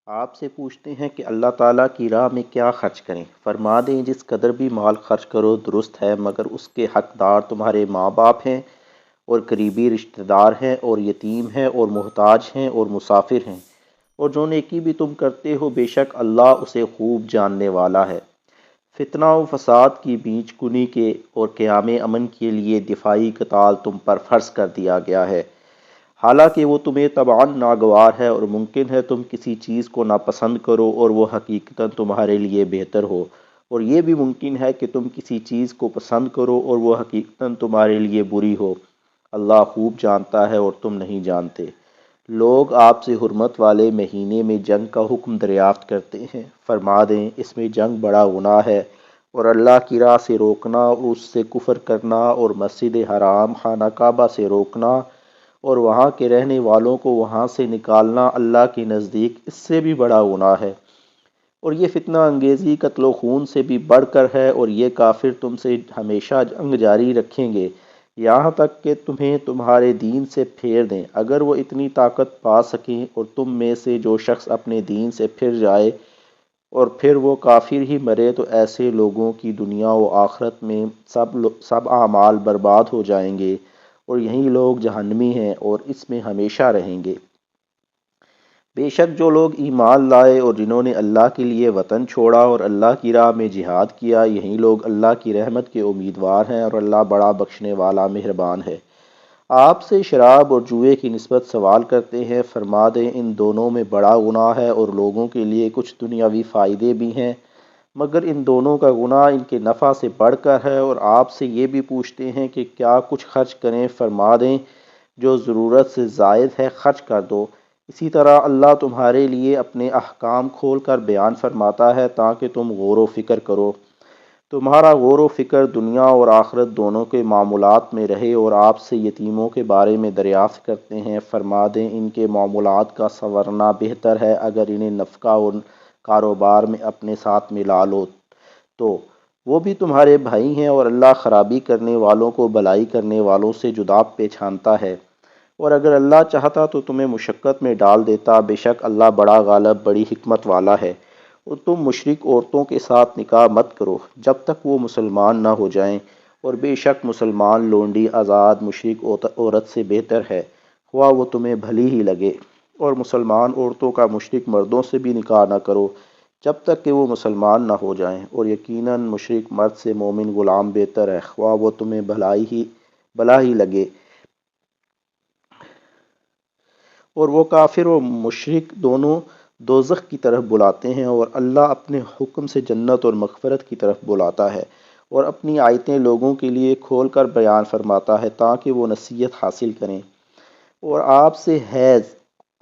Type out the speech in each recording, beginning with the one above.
آپ سے پوچھتے ہیں کہ اللہ تعالیٰ کی راہ میں کیا خرچ کریں؟ فرما دیں جس قدر بھی مال خرچ کرو درست ہے، مگر اس کے حقدار تمہارے ماں باپ ہیں اور قریبی رشتہ دار ہیں اور یتیم ہیں اور محتاج ہیں اور مسافر ہیں، اور جو نیکی بھی تم کرتے ہو بے شک اللہ اسے خوب جاننے والا ہے۔ فتنہ و فساد کی بیچ کنی کے اور قیام امن کے لیے دفاعی قتال تم پر فرض کر دیا گیا ہے، حالانکہ وہ تمہیں طبعاً ناگوار ہے اور ممکن ہے تم کسی چیز کو ناپسند کرو اور وہ حقیقتاً تمہارے لیے بہتر ہو، اور یہ بھی ممکن ہے کہ تم کسی چیز کو پسند کرو اور وہ حقیقتاً تمہارے لیے بری ہو۔ اللہ خوب جانتا ہے اور تم نہیں جانتے۔ لوگ آپ سے حرمت والے مہینے میں جنگ کا حکم دریافت کرتے ہیں، فرما دیں اس میں جنگ بڑا گناہ ہے، اور اللہ کی راہ سے روکنا اور اس سے کفر کرنا اور مسجد حرام خانہ کعبہ سے روکنا اور وہاں کے رہنے والوں کو وہاں سے نکالنا اللہ کے نزدیک اس سے بھی بڑا گناہ ہے، اور یہ فتنہ انگیزی قتل و خون سے بھی بڑھ کر ہے، اور یہ کافر تم سے ہمیشہ جنگ جاری رکھیں گے یہاں تک کہ تمہیں تمہارے دین سے پھیر دیں۔ اگر وہ اتنی طاقت پا سکیں اور تم میں سے جو شخص اپنے دین سے پھر جائے اور پھر وہ کافر ہی مرے تو ایسے لوگوں کی دنیا و آخرت میں سب اعمال برباد ہو جائیں گے، اور یہی لوگ جہنمی ہیں اور اس میں ہمیشہ رہیں گے۔ بے شک جو لوگ ایمان لائے اور جنہوں نے اللہ کے لیے وطن چھوڑا اور اللہ کی راہ میں جہاد کیا، یہی لوگ اللہ کی رحمت کے امیدوار ہیں، اور اللہ بڑا بخشنے والا مہربان ہے۔ آپ سے شراب اور جوئے کی نسبت سوال کرتے ہیں، فرما دیں ان دونوں میں بڑا گناہ ہے اور لوگوں کے لیے کچھ دنیاوی فائدے بھی ہیں، مگر ان دونوں کا گناہ ان کے نفع سے بڑھ کر ہے۔ اور آپ سے یہ بھی پوچھتے ہیں کہ کیا کچھ خرچ کریں، فرما دیں جو ضرورت سے زائد ہے خرچ کر دو۔ اسی طرح اللہ تمہارے لیے اپنے احکام کھول کر بیان فرماتا ہے تاکہ تم غور و فکر کرو۔ تمہارا غور و فکر دنیا اور آخرت دونوں کے معاملات میں رہے، اور آپ سے یتیموں کے بارے میں دریافت کرتے ہیں، فرما دیں ان کے معاملات کا سنورنا بہتر ہے اگر انہیں نفقہ اور کاروبار میں اپنے ساتھ ملا لو تو۔ وہ بھی تمہارے بھائی ہیں، اور اللہ خرابی کرنے والوں کو بھلائی کرنے والوں سے جدا پہچانتا ہے، اور اگر اللہ چاہتا تو تمہیں مشقت میں ڈال دیتا، بے شک اللہ بڑا غالب بڑی حکمت والا ہے۔ اور تم مشرک عورتوں کے ساتھ نکاح مت کرو جب تک وہ مسلمان نہ ہو جائیں، اور بے شک مسلمان لونڈی آزاد مشرک عورت سے بہتر ہے، خواہ وہ تمہیں بھلی ہی لگے۔ اور مسلمان عورتوں کا مشرک مردوں سے بھی نکاح نہ کرو جب تک کہ وہ مسلمان نہ ہو جائیں، اور یقیناً مشرک مرد سے مومن غلام بہتر ہے، خواہ وہ تمہیں بھلا ہی لگے۔ اور وہ کافر و مشرک دونوں دوزخ کی طرف بلاتے ہیں، اور اللہ اپنے حکم سے جنت اور مغفرت کی طرف بلاتا ہے، اور اپنی آیتیں لوگوں کے لیے کھول کر بیان فرماتا ہے تاکہ وہ نصیحت حاصل کریں۔ اور آپ سے حیض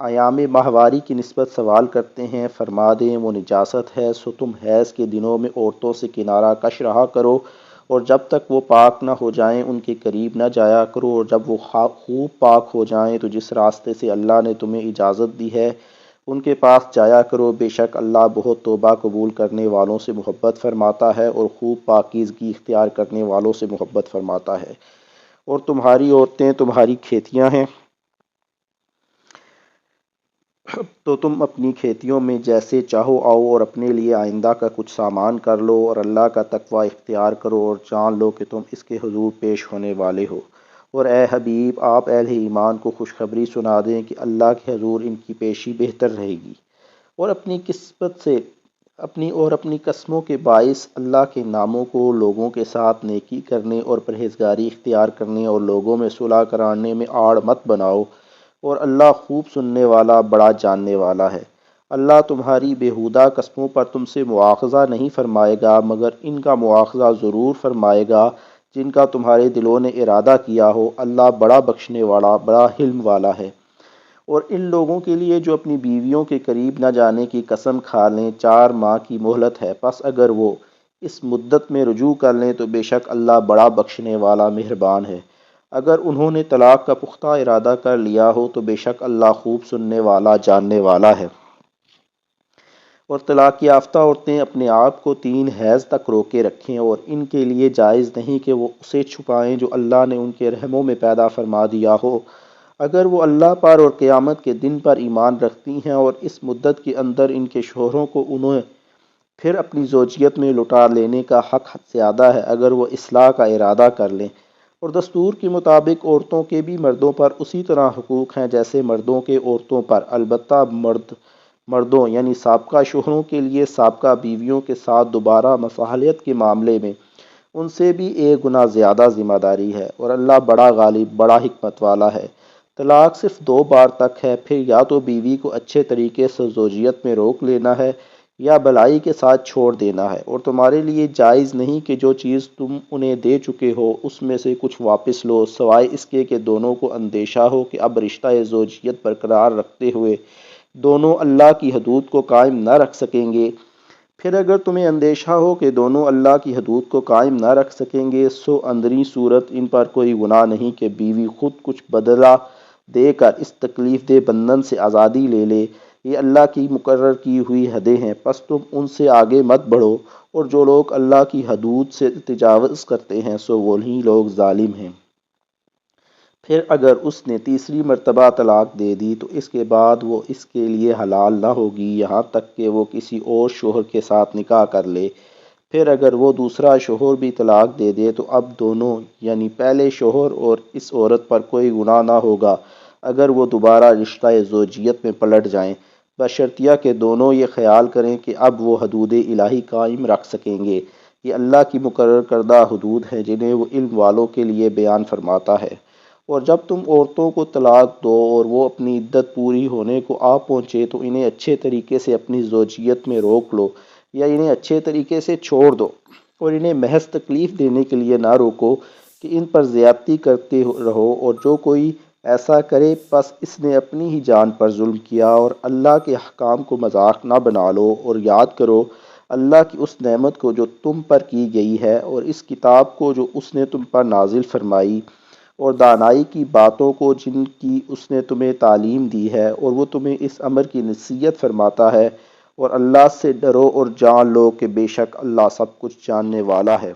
ایام ماہواری کی نسبت سوال کرتے ہیں، فرما دیں وہ نجاست ہے، سو تم حیض کے دنوں میں عورتوں سے کنارہ کش رہا کرو، اور جب تک وہ پاک نہ ہو جائیں ان کے قریب نہ جایا کرو، اور جب وہ خوب پاک ہو جائیں تو جس راستے سے اللہ نے تمہیں اجازت دی ہے ان کے پاس جایا کرو، بے شک اللہ بہت توبہ قبول کرنے والوں سے محبت فرماتا ہے اور خوب پاکیزگی اختیار کرنے والوں سے محبت فرماتا ہے۔ اور تمہاری عورتیں تمہاری کھیتیاں ہیں، تو تم اپنی کھیتیوں میں جیسے چاہو آؤ اور اپنے لیے آئندہ کا کچھ سامان کر لو، اور اللہ کا تقوی اختیار کرو اور جان لو کہ تم اس کے حضور پیش ہونے والے ہو۔ اور اے حبیب آپ اہل ایمان کو خوشخبری سنا دیں کہ اللہ کے حضور ان کی پیشی بہتر رہے گی، اور اپنی قسموں کے باعث اللہ کے ناموں کو لوگوں کے ساتھ نیکی کرنے اور پرہیزگاری اختیار کرنے اور لوگوں میں صلح کرانے میں آڑ مت بناؤ، اور اللہ خوب سننے والا بڑا جاننے والا ہے۔ اللہ تمہاری بیہودہ قسموں پر تم سے مواخذہ نہیں فرمائے گا، مگر ان کا مواخذہ ضرور فرمائے گا جن کا تمہارے دلوں نے ارادہ کیا ہو، اللہ بڑا بخشنے والا بڑا حلم والا ہے۔ اور ان لوگوں کے لیے جو اپنی بیویوں کے قریب نہ جانے کی قسم کھا لیں 4 ماہ کی مہلت ہے، پس اگر وہ اس مدت میں رجوع کر لیں تو بے شک اللہ بڑا بخشنے والا مہربان ہے۔ اگر انہوں نے طلاق کا پختہ ارادہ کر لیا ہو تو بے شک اللہ خوب سننے والا جاننے والا ہے۔ اور طلاق یافتہ عورتیں اپنے آپ کو 3 حیض تک روکے رکھیں، اور ان کے لیے جائز نہیں کہ وہ اسے چھپائیں جو اللہ نے ان کے رحموں میں پیدا فرما دیا ہو، اگر وہ اللہ پر اور قیامت کے دن پر ایمان رکھتی ہیں اور اس مدت کے اندر ان کے شوہروں کو انہیں پھر اپنی زوجیت میں لٹا لینے کا حق زیادہ ہے اگر وہ اصلاح کا ارادہ کر لیں۔ اور دستور کے مطابق عورتوں کے بھی مردوں پر اسی طرح حقوق ہیں جیسے مردوں کے عورتوں پر، البتہ مردوں یعنی سابقہ شوہروں کے لیے سابقہ بیویوں کے ساتھ دوبارہ مصالحت کے معاملے میں ان سے بھی ایک گنا زیادہ ذمہ داری ہے، اور اللہ بڑا غالب، بڑا حکمت والا ہے۔ طلاق صرف 2 بار تک ہے، پھر یا تو بیوی کو اچھے طریقے سے زوجیت میں روک لینا ہے یا بلائی کے ساتھ چھوڑ دینا ہے، اور تمہارے لیے جائز نہیں کہ جو چیز تم انہیں دے چکے ہو اس میں سے کچھ واپس لو، سوائے اس کے کہ دونوں کو اندیشہ ہو کہ اب رشتہ زوجیت برقرار رکھتے ہوئے دونوں اللہ کی حدود کو قائم نہ رکھ سکیں گے۔ پھر اگر تمہیں اندیشہ ہو کہ دونوں اللہ کی حدود کو قائم نہ رکھ سکیں گے، سو اندری صورت ان پر کوئی گناہ نہیں کہ بیوی خود کچھ بدلہ دے کر اس تکلیف دہ بندھن سے آزادی لے لے۔ یہ اللہ کی مقرر کی ہوئی حدیں ہیں، پس تم ان سے آگے مت بڑھو، اور جو لوگ اللہ کی حدود سے تجاوز کرتے ہیں سو وہی لوگ ظالم ہیں۔ پھر اگر اس نے تیسری مرتبہ طلاق دے دی تو اس کے بعد وہ اس کے لیے حلال نہ ہوگی یہاں تک کہ وہ کسی اور شوہر کے ساتھ نکاح کر لے۔ پھر اگر وہ دوسرا شوہر بھی طلاق دے دے تو اب دونوں یعنی پہلے شوہر اور اس عورت پر کوئی گناہ نہ ہوگا اگر وہ دوبارہ رشتہ زوجیت میں پلٹ جائیں، بشرطیہ کہ دونوں یہ خیال کریں کہ اب وہ حدود الہی قائم رکھ سکیں گے۔ یہ اللہ کی مقرر کردہ حدود ہیں جنہیں وہ علم والوں کے لیے بیان فرماتا ہے۔ اور جب تم عورتوں کو طلاق دو اور وہ اپنی عدت پوری ہونے کو آ پہنچے تو انہیں اچھے طریقے سے اپنی زوجیت میں روک لو یا انہیں اچھے طریقے سے چھوڑ دو، اور انہیں محض تکلیف دینے کے لیے نہ روکو کہ ان پر زیادتی کرتے رہو، اور جو کوئی ایسا کرے پس اس نے اپنی ہی جان پر ظلم کیا۔ اور اللہ کے احکام کو مذاق نہ بنا لو، اور یاد کرو اللہ کی اس نعمت کو جو تم پر کی گئی ہے، اور اس کتاب کو جو اس نے تم پر نازل فرمائی، اور دانائی کی باتوں کو جن کی اس نے تمہیں تعلیم دی ہے، اور وہ تمہیں اس امر کی نصیحت فرماتا ہے۔ اور اللہ سے ڈرو اور جان لو کہ بے شک اللہ سب کچھ جاننے والا ہے۔